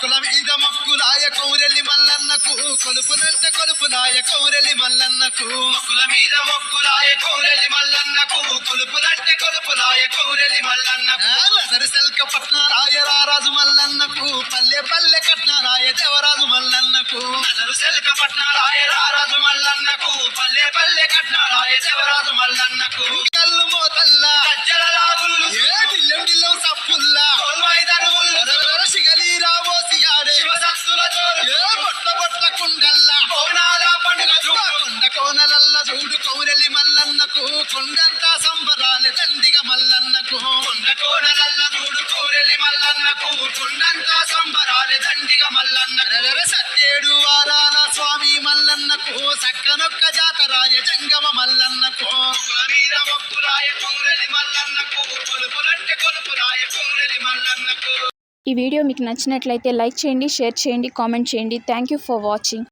మొక్కుల మీద మొక్కులాయ కౌరెల్లి మల్లన్నకు కొలుపునంటే కొలుపులాయ కౌరెల్లి మల్లన్నకు మొక్కుల మీద మొక్కులాయ కౌరెల్లి మల్లన్నకు కొలుపునంటే కొలుపులాయ కౌరెల్లి మల్లన్నకు సరిసెల్క పట్నారాయ రారాజు మల్లన్నకు పల్లె పల్లె కట్నారాయ దేవరాజు మల్లన్నకు సరిసెల్క పట్నారాయ రారాజు మల్లన్నకు పల్లె పల్లె కట్నారాయ దేవరాజు మల్లన్నకు కల్లు మోతల్లా గజ్జల లాగుళ్ళు ఏ దిల్లం దిల్లం సప్పుల్లా కోనలల్ల చూడు కౌరెల్లి మల్లన్నకు కొండంతా సంబరాలు దండిగ మల్లన్నకు కొండ కోనలల్ల చూడు కౌరెల్లి మల్లన్నకు కొండంతా సంబరాలు దండిగ మల్లన్నకు సత్యేడు వారాల స్వామి మల్లన్నకు సక్కనొక్క జాతరాయ జంగమ మల్లన్నకు మీద మొక్కురాయ కౌరెల్లి మల్లన్నకు కొలుపులంటే కొలుపురాయ కౌరెల్లి మల్లన్నకు. ఈ వీడియో మీకు నచ్చినట్లయితే లైక్ చేయండి, షేర్ చేయండి, కామెంట్ చేయండి. Thank you for watching.